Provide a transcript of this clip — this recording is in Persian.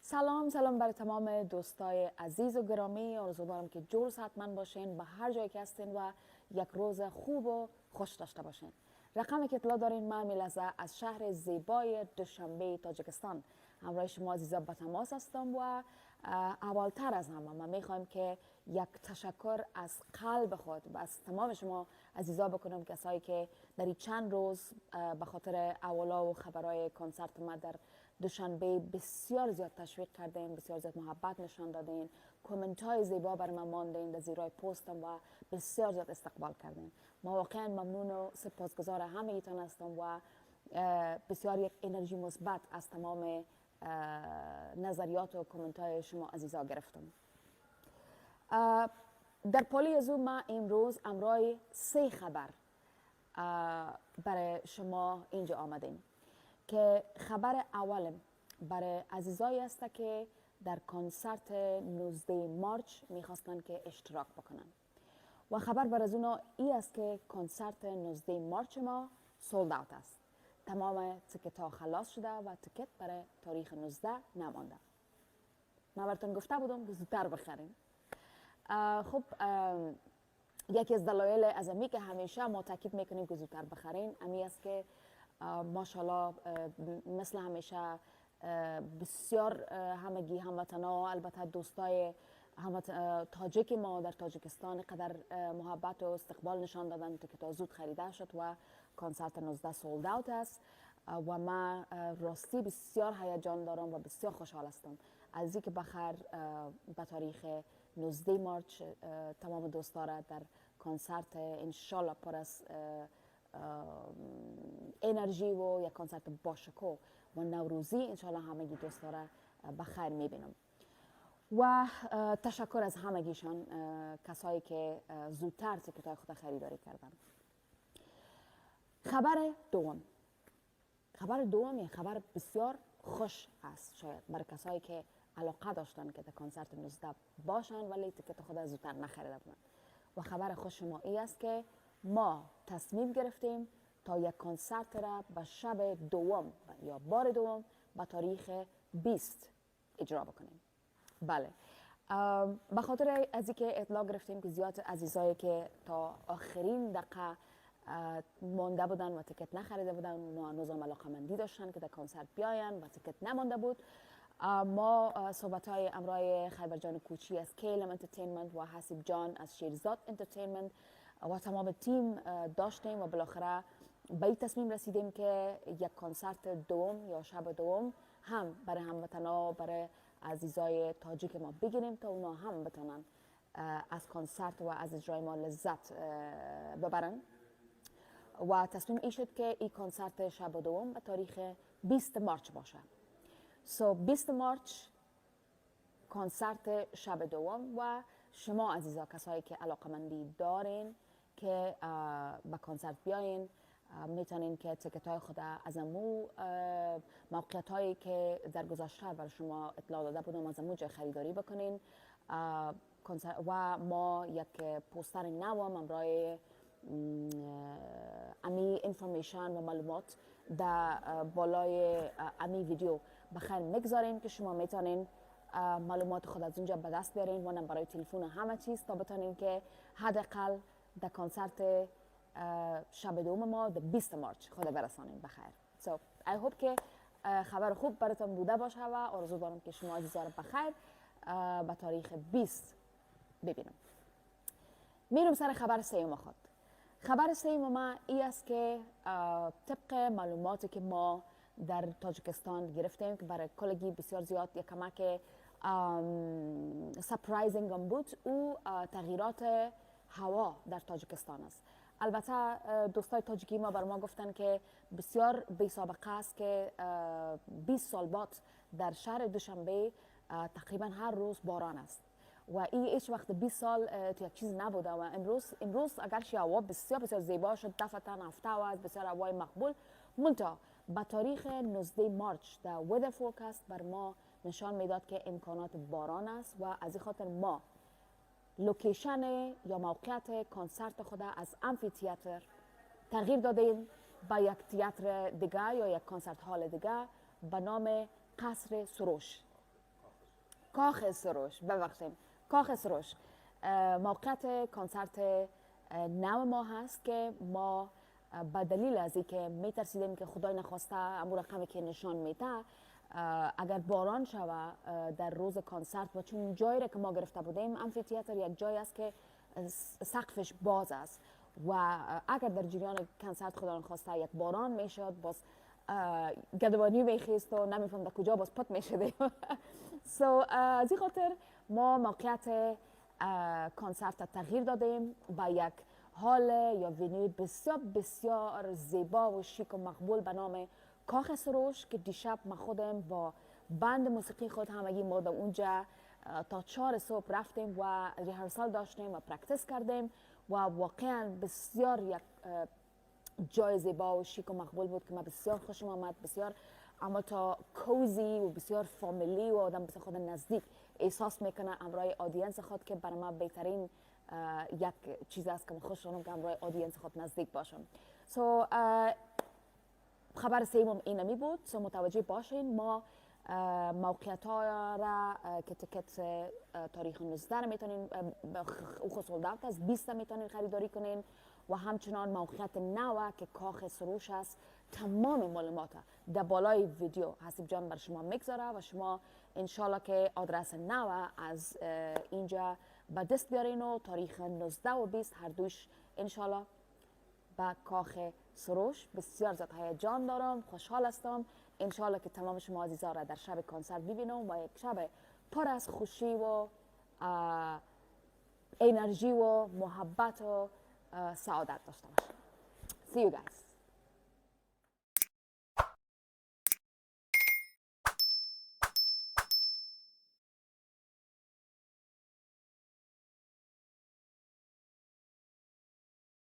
سلام برای تمام دوستای عزیز و گرامی. آرزو دارم که جور حتما باشین به هر جایی که هستین و یک روز خوب و خوش داشته باشین. رقمی که اطلاع دارین من میلزه از شهر زیبای دوشنبه تاجیکستان همراه شما عزیزا به تماس هستم و اولتر از همه من میخوایم که یک تشکر از قلب خود و از تمام شما عزیزا بکنم، کسایی که در این چند روز به خاطر اولا و خبرهای کنسرت ما در دوشنبه بسیار زیاد تشویق کردین، بسیار زیاد محبت نشان دادین، کامنت های زیبا بر من ماندین در زیرای پستم و بسیار زیاد استقبال کردین. ما واقعا ممنون و سپاسگزار همه ایتان هستم و بسیار یک انرژی مثبت از تمام نظریات و کامنت های شما عزیزا گرفتم. در پالی از ما امروز امرای 3 خبر برای شما اینجا آمدیم که خبر اولم برای عزیزایی است که در کنسرت 19 مارچ میخواستن که اشتراک بکنن و خبر بر از اونا ای است که کنسرت 19 مارچ ما سولد اوت است. تمام تیکت ها خلاص شده و تیکت برای تاریخ 19 نمانده. من براتون گفته بودم که زودتر بخرین. خب یکی از دلایل از امی که همیشه ما تاکید میکنیم که زودتر بخرین امی است که ماشاءالله مثل همیشه بسیار همگی هموطنا، البته دوستای تاجیک ما در تاجیکستان قدر محبت و استقبال نشان دادن که زود خریده شد و کنسرت 19 سولد اوت است و من راستی بسیار هیجان دارم و بسیار خوشحال هستم از اینکه بخیر به تاریخ 19 مارچ تمام دوستا را در کنسرت انشالله پر از انرژی و یک کنسرت باشکوه و نوروزی انشالله همگی دوستا را بخیر میبینم و تشکر از همگیشان کسایی که زودتر تیکت‌های خود خریداری کردن. خبر دوم یک خبر بسیار خوش است شاید برای کسایی که علاقه داشتن که در کنسرت 19 باشن ولی تیکت خود زودتر نخریده بودن. و خبر خوش ما ای است که ما تصمیم گرفتیم تا یک کنسرت را به شب دوم یا بار دوم به تاریخ 20 اجرا بکنیم. بله، به خاطر از اینکه اطلاع گرفتیم که زیاد عزیزایی که تا آخرین دقیقه مانده بودن و تیکت نخریده بودن و نظام علاقمندی داشتن که در کنسرت بیاین و تیکت نمانده بود، ما صحبت های امرای خیبر جان کوچی از کیلم انترتینمنت و حسیب جان از شیرزاد انترتینمنت و تمام تیم داشتیم و بالاخره به این تصمیم رسیدیم که یک کنسرت دوم یا شب دوم هم برای هموطنا، برای عزیزای تاجیک ما بگیریم تا اونا هم بتونن از کنسرت و از اجرای ما لذت ببرن و تصمیم این شد که این کنسرت شب دوم به تاریخ 20 مارچ باشه. 20 مارچ کنسرت شب دوم و شما عزیزا کسایی که علاقمندی دارین که به کنسرت بیاین میتونین که تیکت های خود از امو موقعیت هایی که در گذشته برای شما اطلاع داده بودم از امو جای خریداری بکنین و ما یک پوستر نو امرای امی انفورمیشن و معلومات در بالای امی ویدیو بخیر میگذاریم که شما میتونین معلومات خود از اونجا به دست بیارین و نمبرای تلفن همه چیز تا بتونین که حداقل در کنسرت شب دوم ما در 20 مارچ خود برسانیم بخیر. So I hope که خبر خوب براتون بوده باشه و آرزو دارم که شما عزیزا رو بخیر به تاریخ 20 ببینم. میرم سر خبر سوم خود. خبر سوم ما ای است که طبق معلوماتی که ما در تاجیکستان گرفتیم که برای کلگی بسیار زیاد یک کمک سپرایزینگ هم بود او تغییرات هوا در تاجیکستان است. البته دوستای تاجیکی ما بر ما گفتن که بسیار بی سابقه است که 20 سال بعد در شهر دوشنبه تقریبا هر روز باران است و این هیچ وقت 20 سال تو یک چیز نبوده و امروز اگرچه هوا بسیار زیبا شد دفعتاً هفته و از بسیار هوای مقبول منتها به تاریخ 19 مارچ در ویدر فورکاست بر ما نشان میداد که امکانات باران است و از این خاطر ما لوکیشن یا موقعیت کنسرت خود از امفی تئاتر تغییر دادیم به یک تئاتر دیگه یا یک کنسرت هال دیگه به نام قصر سروش کاخ سروش، ببخشید کاخ سروش موقعیت کنسرت نو ما هست که ما به دلیل از اینکه میترسیدیم که خدای نخواسته امور رقمی که نشان میده اگر باران شوه در روز کنسرت و چون جایی را که ما گرفته بودیم امفی‌تئاتر یک جایی است که سقفش باز است و اگر در جریان کنسرت خدا نخواسته یک باران میشد باز گدوانی میخیست و نمیفهمد کجا باز پت میشدیم از این خاطر ما موقعیت کنسرت تغییر دادیم با یک حال یا ونیو بسیار بسیار زیبا و شیک و مقبول به نام کاخ سروش که دیشب ما خودم با بند موسیقی خود همگی ما در اونجا تا 4 صبح رفتیم و ریهرسال داشتیم و پرکتیس کردیم و واقعا بسیار یک جای زیبا و شیک و مقبول بود که ما بسیار خوشم آمد، بسیار اما تا کوزی و بسیار فامیلی و آدم بسیار خود نزدیک احساس میکنه امرای آدینس خود که برای ما بهترین یک چیز است که من خوش شدم که امرای آدینس خود نزدیک باشم. خبر سوم اینمی بود. متوجه باشین ما موقعیت ها را که تکت تاریخ 19 را میتونین او خود از 20 میتونین خریداری کنین و همچنان موقعیت نو که کاخ سروش است تمام معلومات در بالای ویدیو حسیب جان بر شما میگذاره و شما انشالله که آدرس نو از اینجا به دست بیارین و تاریخ 19 و 20 هر دوش انشالله با کاخ سروش بسیار زیاد هیجان دارم، خوشحال هستم. انشالله که تمام شما عزیزا را در شب کنسرت ببینم و یک شب پر از خوشی و انرژی و محبت و سعادت داشته باشم. See you guys.